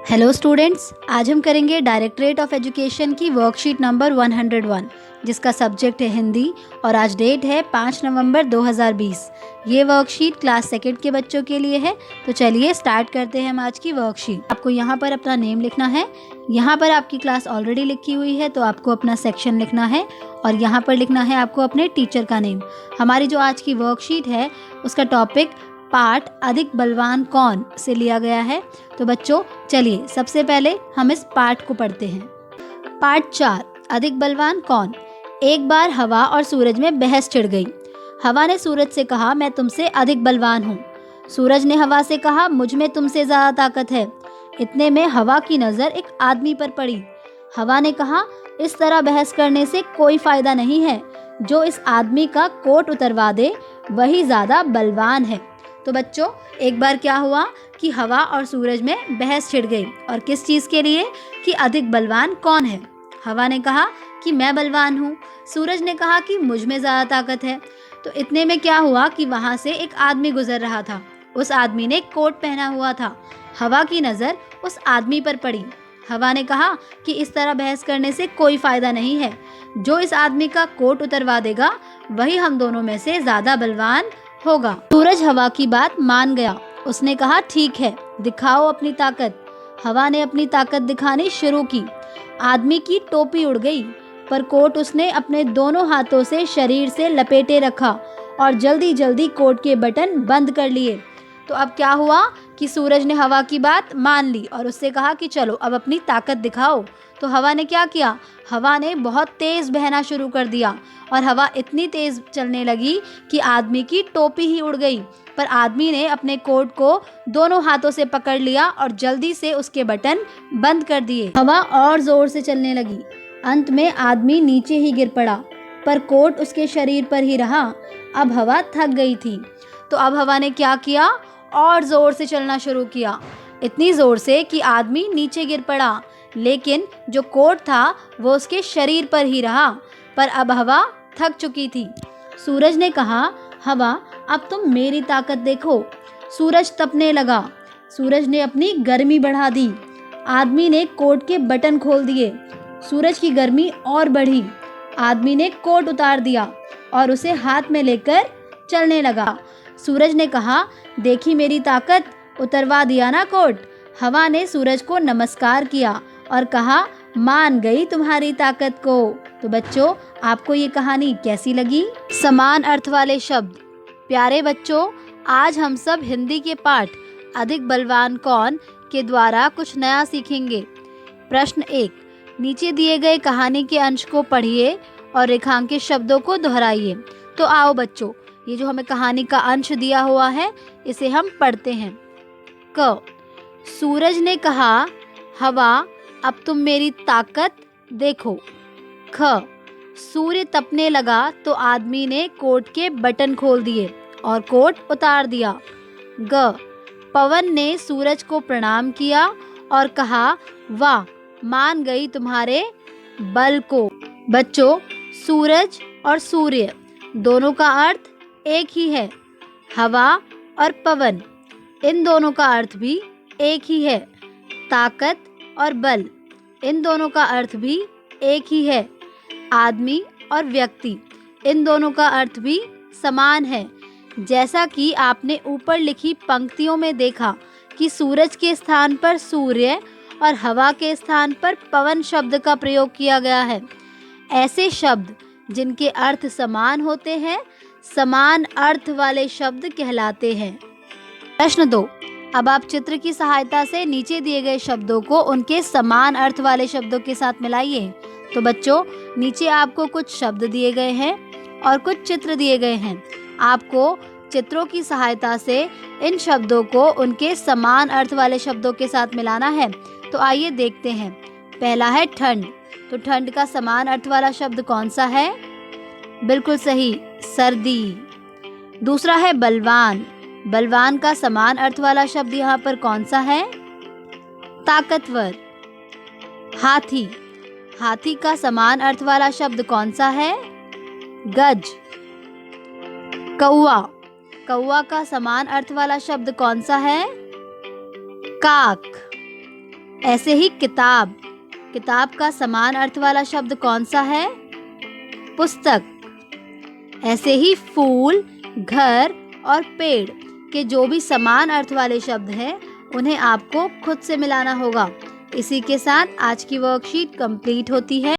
Hello students, आज हम करेंगे डायरेक्टरेट ऑफ एजुकेशन की वर्कशीट नंबर 101 जिसका सब्जेक्ट है हिंदी और आज डेट है 5 नवंबर 2020। ये वर्कशीट क्लास सेकेंड के बच्चों के लिए है। तो चलिए स्टार्ट करते हैं हम आज की वर्कशीट। आपको यहाँ पर अपना नेम लिखना है। यहाँ पर आपकी क्लास ऑलरेडी लिखी हुई है तो आपको अपना सेक्शन लिखना है और यहाँ पर लिखना है आपको अपने टीचर का नेम। हमारी जो आज की वर्कशीट है उसका टॉपिक पाठ अधिक बलवान कौन से लिया गया है। तो बच्चों चलिए सबसे पहले हम इस पाठ को पढ़ते हैं। पाठ 4, अधिक बलवान कौन। एक बार हवा और सूरज में बहस छिड़ गई। हवा ने सूरज से कहा, मैं तुमसे अधिक बलवान हूँ। सूरज ने हवा से कहा, मुझ में तुमसे ज़्यादा ताकत है। इतने में हवा की नज़र एक आदमी पर पड़ी। हवा ने कहा, इस तरह बहस करने से कोई फ़ायदा नहीं है। जो इस आदमी का कोट उतरवा दे वही ज़्यादा बलवान है। तो बच्चों एक बार क्या हुआ कि हवा और सूरज में बहस छिड़ गई और किस चीज़ के लिए कि अधिक बलवान कौन है। हवा ने कहा कि मैं बलवान हूँ, सूरज ने कहा कि मुझ में ज़्यादा ताकत है। तो इतने में क्या हुआ कि वहाँ से एक आदमी गुजर रहा था। उस आदमी ने कोट पहना हुआ था। हवा की नज़र उस आदमी पर पड़ी। हवा ने कहा कि इस तरह बहस करने से कोई फ़ायदा नहीं है। जो इस आदमी का कोट उतरवा देगा वही हम दोनों में से ज़्यादा बलवान होगा। सूरज हवा की बात मान गया। उसने कहा, ठीक है, दिखाओ अपनी ताकत। हवा ने अपनी ताकत दिखानी शुरू की। आदमी की टोपी उड़ गई, पर कोट उसने अपने दोनों हाथों से शरीर से लपेटे रखा और जल्दी जल्दी कोट के बटन बंद कर लिए। तो अब क्या हुआ कि सूरज ने हवा की बात मान ली और उससे कहा कि चलो अब अपनी ताकत दिखाओ। तो हवा ने क्या किया, हवा ने बहुत तेज़ बहना शुरू कर दिया और हवा इतनी तेज़ चलने लगी कि आदमी की टोपी ही उड़ गई। पर आदमी ने अपने कोट को दोनों हाथों से पकड़ लिया और जल्दी से उसके बटन बंद कर दिए। हवा और ज़ोर से चलने लगी। अंत में आदमी नीचे ही गिर पड़ा, पर कोट उसके शरीर पर ही रहा। अब हवा थक गई थी। तो अब हवा ने क्या किया, और ज़ोर से चलना शुरू किया, इतनी ज़ोर से कि आदमी नीचे गिर पड़ा, लेकिन जो कोट था वो उसके शरीर पर ही रहा। पर अब हवा थक चुकी थी। सूरज ने कहा, हवा अब तुम मेरी ताकत देखो। सूरज तपने लगा। सूरज ने अपनी गर्मी बढ़ा दी। आदमी ने कोट के बटन खोल दिए। सूरज की गर्मी और बढ़ी। आदमी ने कोट उतार दिया और उसे हाथ में लेकर चलने लगा। सूरज ने कहा, देखी मेरी ताकत, उतरवा दिया ना कोट। हवा ने सूरज को नमस्कार किया और कहा, मान गई तुम्हारी ताकत को। तो बच्चों आपको ये कहानी कैसी लगी। समान अर्थ वाले शब्द। प्यारे बच्चों, आज हम सब हिंदी के पाठ अधिक बलवान कौन के द्वारा कुछ नया सीखेंगे। प्रश्न 1, नीचे दिए गए कहानी के अंश को पढ़िए और रेखांकित शब्दों को दोहराइए। तो आओ बच्चों, ये जो हमें कहानी का अंश दिया हुआ है इसे हम पढ़ते हैं। क, सूरज ने कहा, हवा अब तुम मेरी ताकत देखो। ख, सूर्य तपने लगा तो आदमी ने कोट के बटन खोल दिए और कोट उतार दिया। ग, पवन ने सूरज को प्रणाम किया और कहा, वाह, मान गई तुम्हारे बल को। बच्चों सूरज और सूर्य दोनों का अर्थ एक ही है। हवा और पवन इन दोनों का अर्थ भी एक ही है। ताकत और बल इन दोनों का अर्थ भी एक ही है। आदमी और व्यक्ति इन दोनों का अर्थ भी समान है। जैसा कि आपने ऊपर लिखी पंक्तियों में देखा कि सूरज के स्थान पर सूर्य और हवा के स्थान पर पवन शब्द का प्रयोग किया गया है। ऐसे शब्द जिनके अर्थ समान होते हैं समान अर्थ वाले शब्द कहलाते हैं। प्रश्न 2, अब आप चित्र की सहायता से नीचे दिए गए शब्दों को उनके समान अर्थ वाले शब्दों के साथ मिलाइए। तो बच्चों नीचे आपको कुछ शब्द दिए गए हैं और कुछ चित्र दिए गए हैं। आपको चित्रों की सहायता से इन शब्दों को उनके समान अर्थ वाले शब्दों के साथ मिलाना है। तो आइए देखते हैं। पहला है ठंड। तो ठंड का समान अर्थ वाला शब्द कौन सा है? बिल्कुल सही, सर्दी। दूसरा है बलवान। बलवान का समान अर्थ वाला शब्द यहाँ पर कौन सा है? ताकतवर। हाथी। हाथी का समान अर्थ वाला शब्द कौन सा है? गज। कौवा। कौवा का समान अर्थ वाला शब्द कौन सा है? काक। ऐसे ही किताब, किताब का समान अर्थ वाला शब्द कौन सा है? पुस्तक। ऐसे ही फूल, घर और पेड़ के जो भी समान अर्थ वाले शब्द हैं उन्हें आपको खुद से मिलाना होगा। इसी के साथ आज की वर्कशीट कंप्लीट होती है।